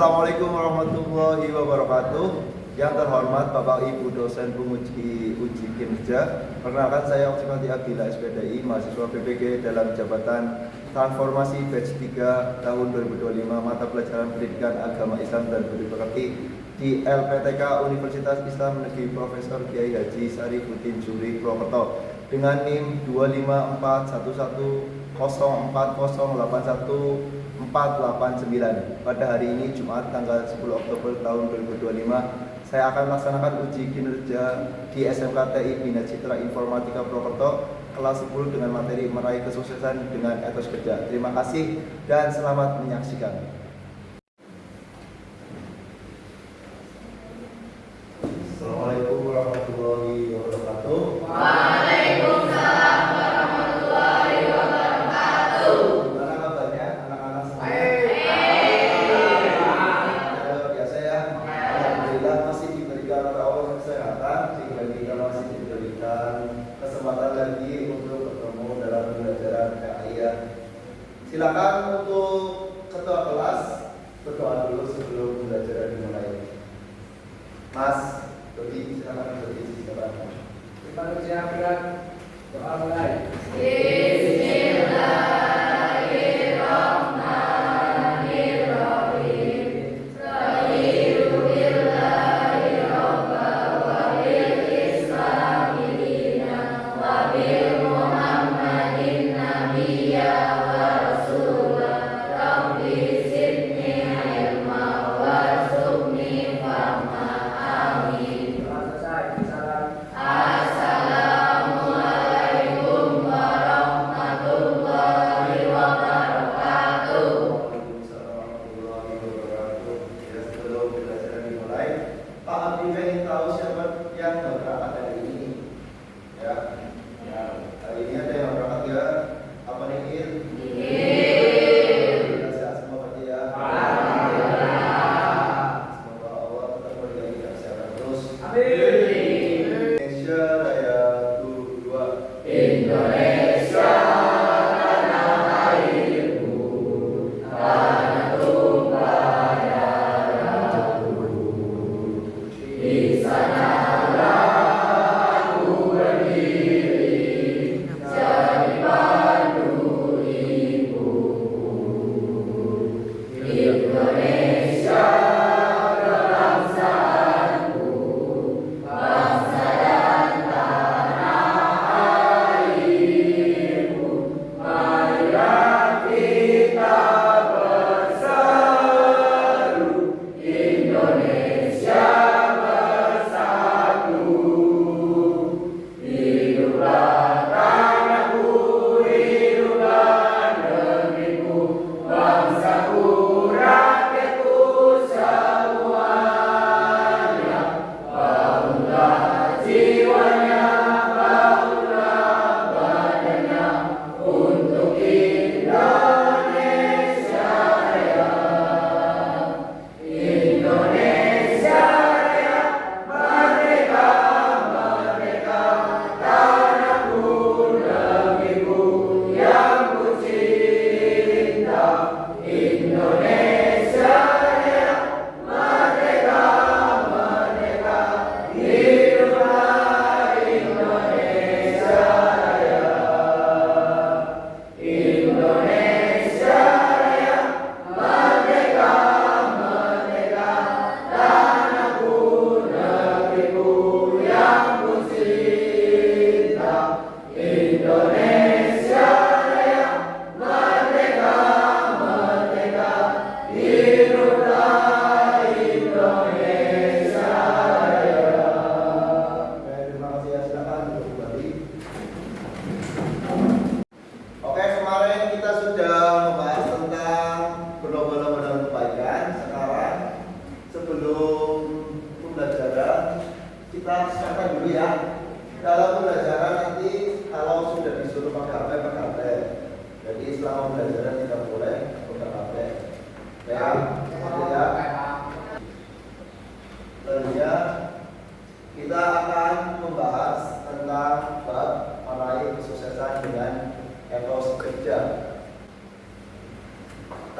Assalamualaikum warahmatullahi wabarakatuh. Yang terhormat Bapak Ibu dosen penguji uji kinerja, perkenalkan saya Oksifati Abdillah SPDI, mahasiswa BPG dalam jabatan transformasi batch 3 tahun 2025 mata pelajaran pendidikan agama Islam dan budi pekerti di LPTK Universitas Islam Negeri Profesor Kiai Haji Sarifuddin Juri Purwokerto dengan NIM 2540104081489. Pada hari ini Jumat tanggal 10 Oktober tahun 2025, saya akan melaksanakan uji kinerja di SMKTI Bina Citra Informatika Purwokerto kelas 10 dengan materi meraih kesuksesan dengan etos kerja. Terima kasih dan selamat menyaksikan. Assalamualaikum warahmatullahi wabarakatuh. Waalaikumsalam warahmatullahi wabarakatuh. Gimana kabarnya anak-anak semua? Biasa ya. Alhamdulillah masih diberikan oleh Allah kesehatan sehingga kita masih diberikan kesempatan lagi untuk bertemu dalam pembelajaran KAIA. Silakan untuk ketua kelas berdoa dulu sebelum pembelajaran dimulai. Mas Dodi, silakan Dodi, silakan. Kita siapkan doa mulai.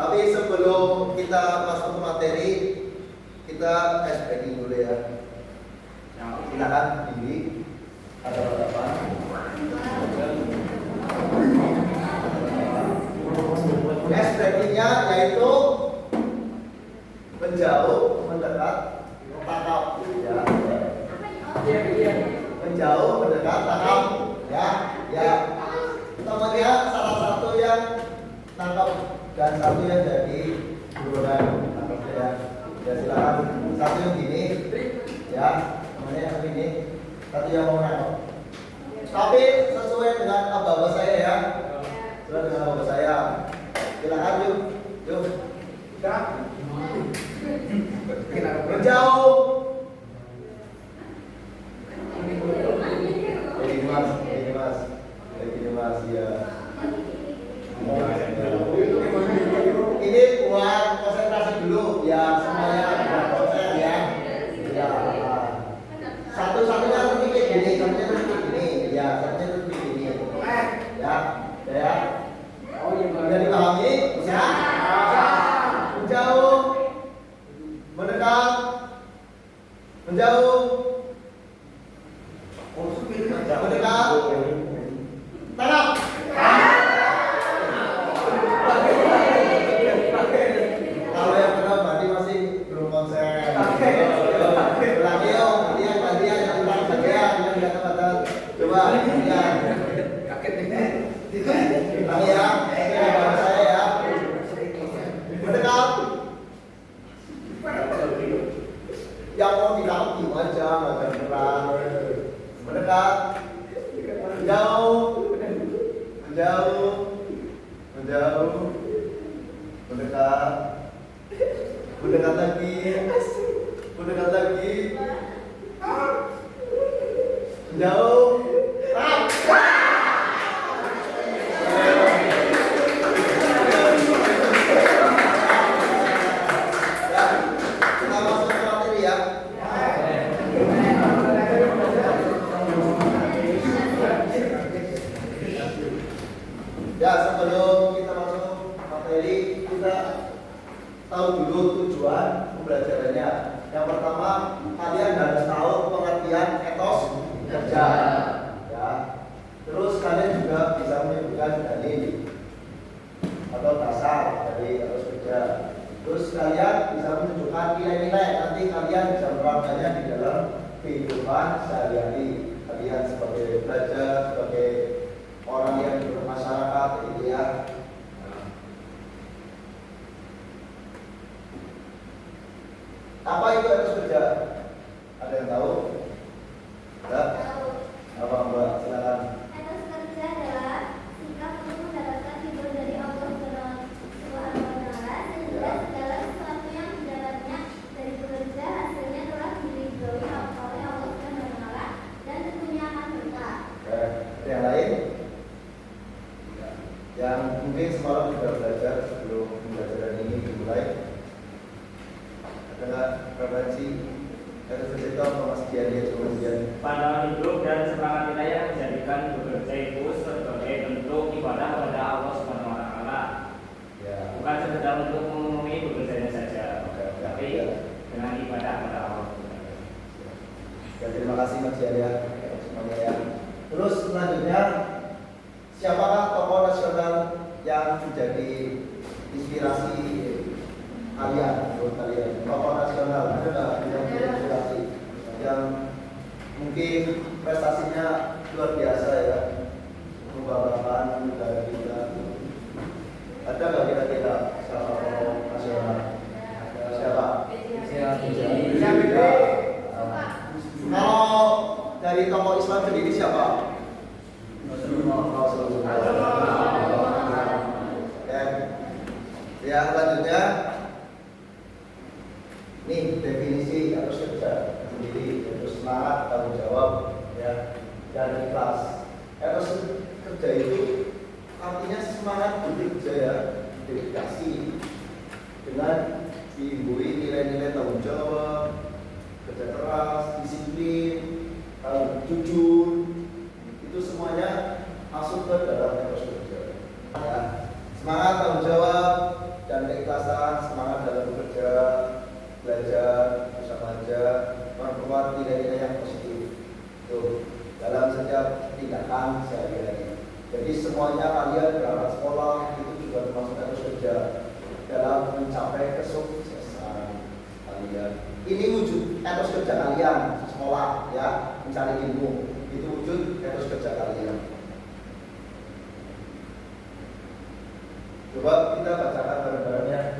Tapi sebelum kita masuk ke materi, kita ice breaking dulu ya. Silakan Bibi, ada apa? Ice breakingnya yaitu menjauh, mendekat, tangkap, ya. Menjauh, mendekat, tangkap, ya. Temannya salah satu yang tangkap dan satu yang jadi buronan, ya. Ya silakan, satu yang gini, ya, temannya yang ini, satu yang mau nangkap. Tapi sesuai dengan aba-aba saya ya, sesuai dengan aba-aba saya. Silakan yuk. Menjauh. Ini mas, ya. Ini buat konsentrasi dulu, ya semuanya buat konsen ya. Ya. Satu-satunya lebih gini, satunya lebih gini, ya satunya lebih gini. Ya. Oh iya, udah dipahami? Ya. Menjauh, mendekat, menjauh, mendekat, tanam. Kalau yang benar berarti masih belum konsen. Lagi yuk, gantian yang ulang bagian yang tidak tempatan. Coba gantian. Lagi ya, bahasa saya ya. Mendekat. Yang mau ditangkap diem aja, nggak ada perang. Mendekat, menjauh, mendekat, mendekat lagi, menjauh. Kita masuk ke materi ya. Ya, sebelum kita masuk materi, kita tahu dulu tujuan pembelajarannya. Yang pertama, kalian harus tahu pengertian etos kerja. Ya. Terus kalian juga bisa menyebutkan dalil atau dasar dari etos kerja. Terus kalian bisa menunjukkan nilai-nilai. Nanti kalian bisa menerapkannya di dalam kehidupan sehari-hari. Kalian sebagai pelajar, sebagai orang yang bermasyarakat, gitu ya. Apa itu etos kerja? Ada yang tahu? Ya? Apa Mbak? Silakan. Etos kerja adalah sikap untuk mendapatkan ridho dari Allah Subhanahu wa Ta'ala, sehingga segala sesuatu yang didalamnya dari bekerja hasilnya telah diridhoi oleh Allah Subhanahu wa Ta'ala dan tentunya akan berkah. Ada yang lain? Yang mungkin semalam sudah belajar sebelum pembelajaran ini dimulai. Adalah referensi etos kerja itu apa Mas Dian? Pandangan hidup dan semangat kita yang menjadikan bekerja itu sebagai bentuk ibadah pada Allah Subhanahu wa Ta'ala. Ya. Bukan sekedar untuk memenuhi bekerjanya saja, tapi Ya. dengan ibadah pada Allah. Ya, terima kasih Mas Dian ya. Semuanya ya. Terus selanjutnya, siapakah tokoh nasional yang menjadi inspirasi kalian, menurut kalian? Tokoh nasional ada nggak yang menjadi inspirasi, yang mungkin prestasinya luar biasa ya, membanggakan negara kita? Ada nggak kira-kira siapa tokoh nasional? Siapa? Ya. Kalau dari tokoh Islam sendiri siapa? Ya, selanjutnya nih definisi etos kerja sendiri, yaitu semangat, tanggung jawab, ya, dan ikhlas. Etos kerja itu artinya semangat bekerja ya, dedikasi dengan diimbui nilai-nilai tanggung jawab, kerja keras, disiplin, jujur. Itu semuanya masuk ke dalam etos kerja. Ya. Semangat, tanggung jawab, dan kerja, memperkuat nilai-nilai yang positif. Tuh, dalam setiap tindakan sehari-hari. Jadi semuanya kalian berangkat sekolah itu juga termasuk etos kerja dalam mencapai kesuksesan kalian. Ini wujud etos kerja kalian sekolah ya, mencari ilmu. Itu wujud etos kerja kalian. Coba kita bacakan bareng-bareng ya.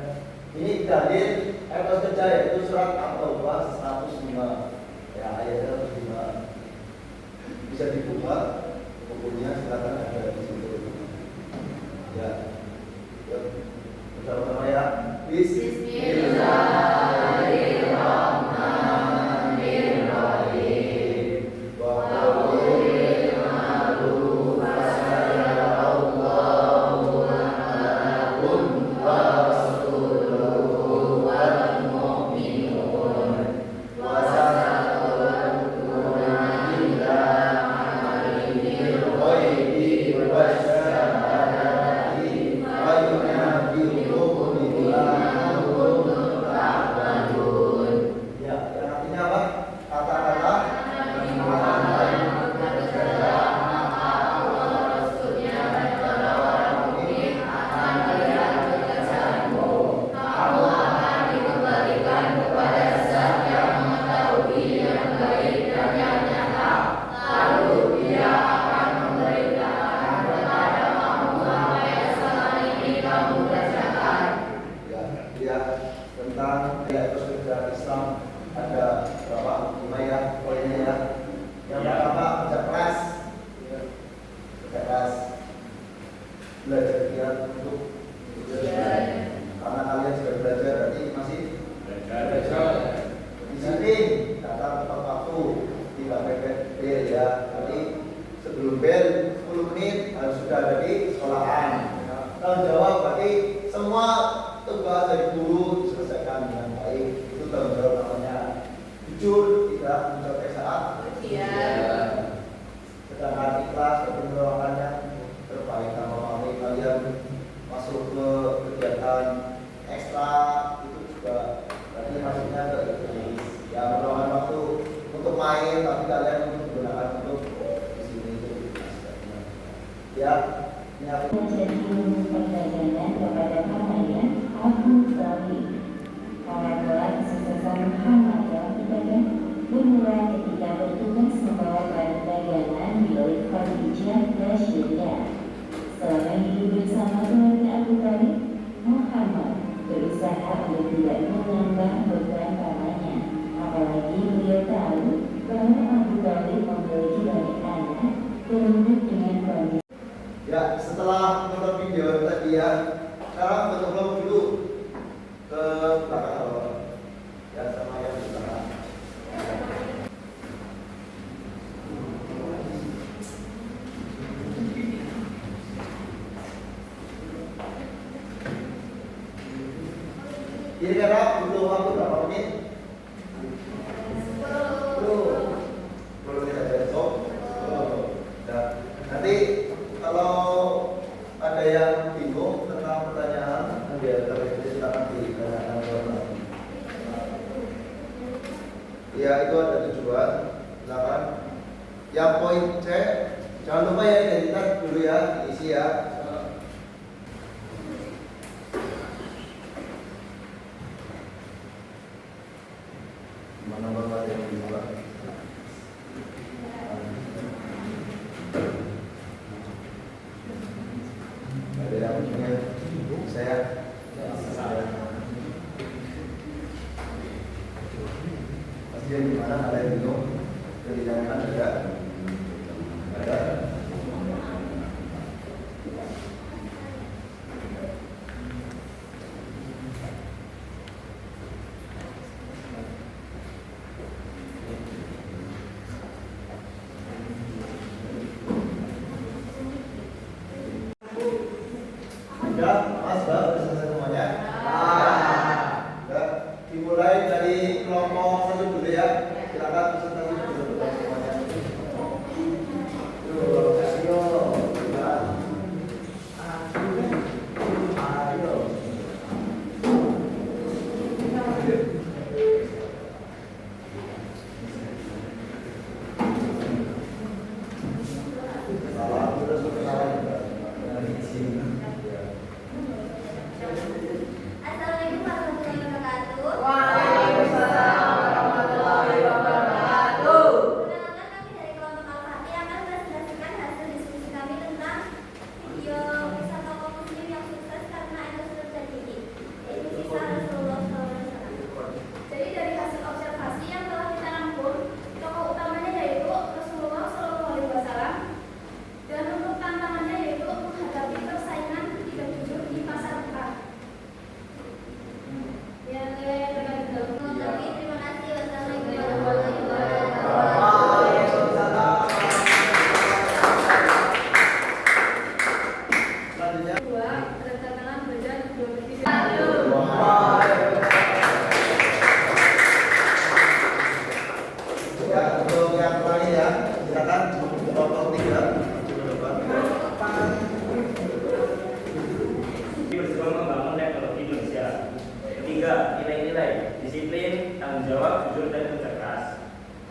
Ini dalil etos kerja yaitu surat At-Taubah 105 ya, ayat 105. Bisa dibuka bukunya, silakan ada di situ. Ya. Bersama-sama ya. Bismillahirrahmanirrahim. Wa qulil ma'ruf fasyarallahu ma'alakum wa rasuluhu wal mu'minun wa satawakuna billah alimil ghaibi wasyahadati wa yunabbi'ukum bima kuntum ta'malun. Ya, yang artinya apa? Kata-kata ya tentang etos kerja Islam ada berapa? 5 ya poinnya ya. Yang pertama kerja keras, kerja keras, belajar giat untuk karena kalian sudah belajar berarti masih belajar. Disiplin, datang tepat waktu, tidak mepet bel ya. Nanti sebelum bel 10 menit harus sudah ada di sekolahan. Tanggung jawab berarti semua tugas dari guru diselesaikan dengan baik. Itu tanggung jawab namanya. Jujur, tidak mencapai saat sedangkan ikhlas dan meluangkannya terbaik. Nama kami kalian masuk ke kegiatan ekstra itu juga berarti masuknya ke ikhlas ya, meluangkan waktu untuk main tapi kalian untuk menggunakan untuk di sini itu ya. Ini aku menjadi ilmu perdagangan kepada kalian Abu Talib. Parabola kesuksesan Muhammad dalam ibadah bermula ketika bertugas membawa barang dagangan milik Khadijah Rasyidiyah. Selama hidup bersama keluarga Abu Talib, Muhammad berusaha untuk tidak menambah beban pamannya. Apalagi beliau tahu bahwa Abu Talib memiliki banyak anak berundut dengan kondisi. ya. Setelah menonton video tadi ya, sekarang betul-betul dulu ke belakang bawah ya, sama yang di belakang. Kira-kira butuh waktu berapa menit? 10 menit aja. Ya. Nanti kalau ada yang bingung tentang pertanyaan, biar terjadi silakan ditanyakan ke orang. Ya, itu ada tujuan. Silakan. Yang poin C, jangan lupa ya identitas dulu ya, isi ya. Mana bapak yang dibuka? Ada yang punya saya. Pasti yang dimana ada yang bingung, yang ditanyakan ada. Ada. Sudah, Mas, Mbak, sudah selesai semuanya? Sudah. Dimulai dari kelompok 1 dulu ya. Silakan presentasi dulu semuanya.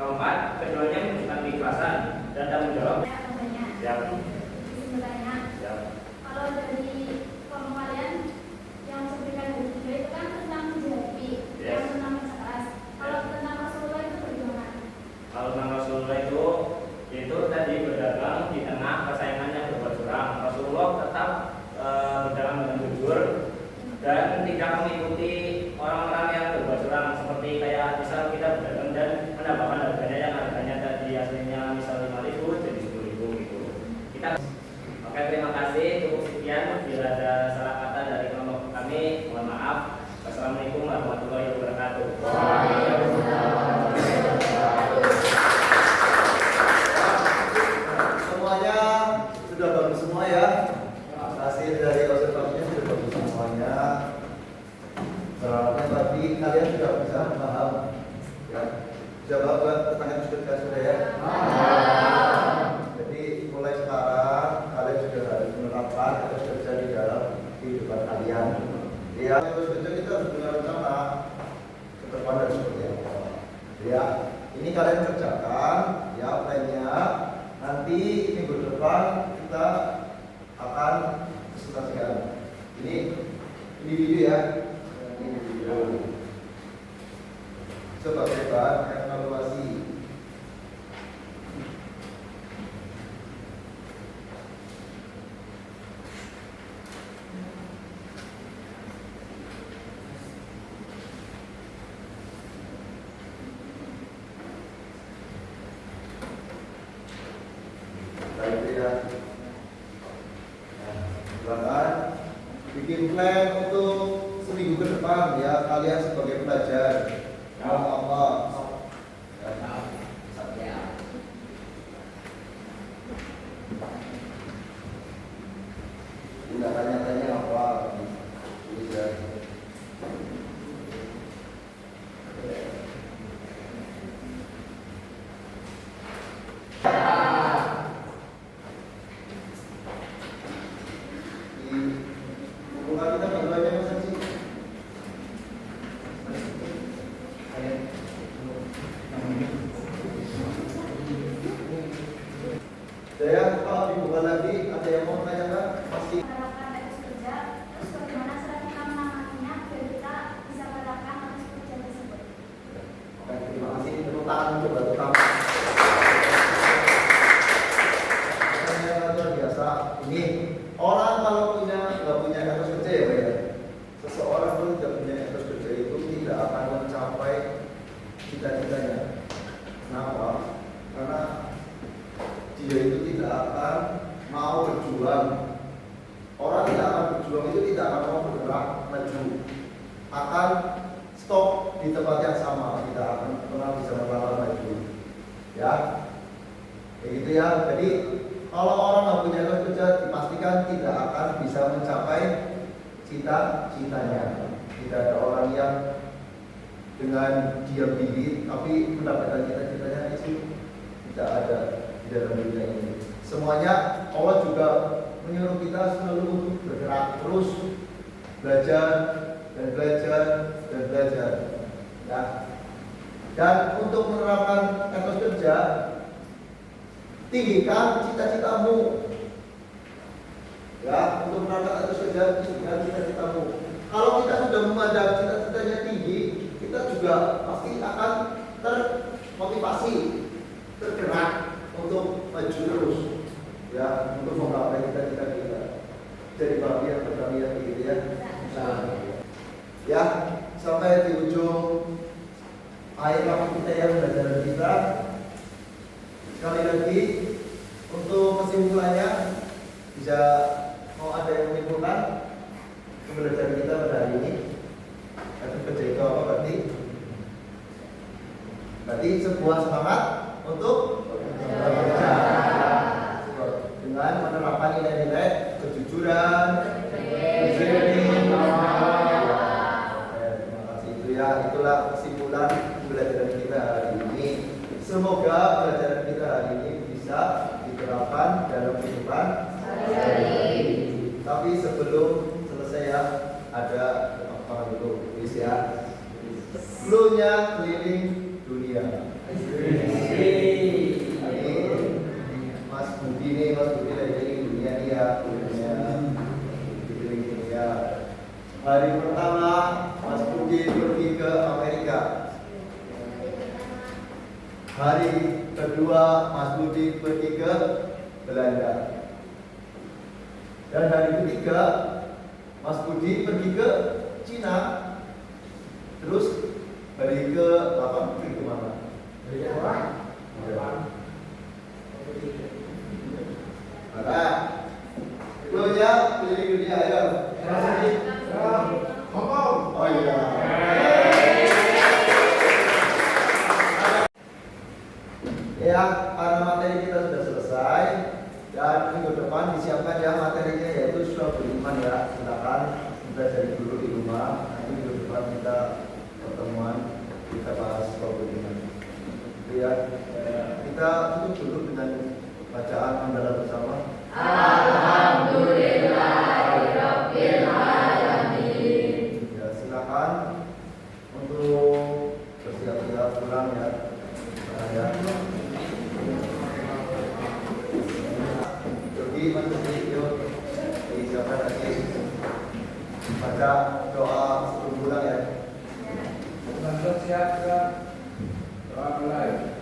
Keempat, keduanya menunjukkan keikhlasan dan tanggung jawab. Ya. Sebenarnya Ya. kalau dari kelompok kalian yang saya berikan dari tiga itu kan tentang menjadi yang tentang keras. Kalau tentang Rasulullah itu bagaimana? Kalau tentang Rasulullah itu tadi berdagang di tengah persaingan yang berbuat curang. Rasulullah tetap berdagang dengan jujur dan tidak mengikuti orang-orang yang berbuat curang, seperti kayak misal kita berdagang dan menambahkan harganya yang harganya tadi aslinya misal 5.000 jadi 10.000 gitu. Kita oke, terima kasih, cukup sekian. Bila ada salah kata dari kelompok kami, mohon maaf. Wassalamualaikum warahmatullahi wabarakatuh. Semuanya sudah bagus semua ya. Hasil dari observasinya sudah bagus semuanya. Soalnya tadi kalian sudah bisa paham ya. Jawab tentang itu sudah ya. Jadi mulai sekarang kalian sudah harus menerapkan terus kerja di dalam kehidupan kalian. Ya, terus kita harus punya rencana ke depan harus seperti apa. Ya, ini kalian kerjakan ya plannya. Nanti minggu depan kita akan presentasikan. Ini video ya. Ini video. Sebagai bahan evaluasi. Baik ya. Silakan bikin plan untuk seminggu ke depan ya kalian sebagai pelajar. Mau apa? Tidak tanya-tanya apa? Bisa. Hubungan kita bagaimana Mas Haji? Saya kalau dibuka lagi ada yang mau tanyakan? Masih Menerapkan etos kerja, terus bagaimana cara kita menanganinya biar kita bisa menerapkan etos kerja tersebut. Oke, terima kasih. Tepuk tangan untuk bantu kami. Saya luar biasa. Ini orang kalau nggak punya etos kerja ya, Pak ya. Seseorang pun tidak punya etos kerja itu tidak akan mencapai cita-citanya. Kenapa? Karena dia itu tidak akan mau berjuang. Orang tidak akan berjuang itu tidak akan mau bergerak maju. Akan stop di tempat yang sama, tidak akan pernah bisa melangkah maju. Ya, kayak gitu ya. Jadi kalau orang nggak punya etos kerja, dipastikan tidak akan bisa mencapai cita-citanya. Tidak ada orang yang dengan diam diri tapi mendapatkan cita-citanya itu tidak ada di dalam dunia ini. Semuanya Allah juga menyuruh kita selalu untuk bergerak terus, belajar dan belajar dan belajar. Ya. Dan untuk menerapkan etos kerja, tinggikan cita-citamu. Ya, untuk menerapkan etos kerja, tinggikan cita-citamu. Kalau kita sudah memandang cita-citanya tinggi, kita juga pasti akan termotivasi, tergerak untuk maju terus, ya, untuk menggapai cita-cita kita. Jadi bagian pertanian gitu ya. Ya, sampai di ujung akhir waktu kita yang belajar kita. Sekali lagi untuk kesimpulannya bisa mau ada yang menyimpulkan pembelajaran kita pada hari ini. Etos kerja itu apa berarti? Berarti sebuah semangat untuk bekerja dengan menerapkan nilai-nilai kejujuran, terima kasih itu ya. Itulah kesimpulan pembelajaran kita hari ini. Semoga pembelajaran kita hari ini bisa diterapkan dalam kehidupan sehari-hari. Tapi sebelum selesai ya, ada apa dulu, ya. Dulunya keliling dunia. Hari kedua Mas Budi pergi ke Belanda. Dan hari ketiga Mas Budi pergi ke Cina. Terus hari ke-8 pergi ke mana? Maka dulunya keliling dunia ayo. Oh iya. Ya, karena materi kita sudah selesai dan minggu depan disiapkan ya materinya yaitu suatu iman ya. Silakan belajar dulu di rumah. Nanti minggu depan kita pertemuan kita bahas suatu iman. Ya, kita tutup dulu dengan bacaan hamdalah bersama. Alhamdulillahirabbil alamin. Ya, silakan untuk bersiap-siap pulang ya. Ya. Jadi masih yuk disiapkan lagi baca doa sebelum pulang ya. Teman-teman siap, doa mulai.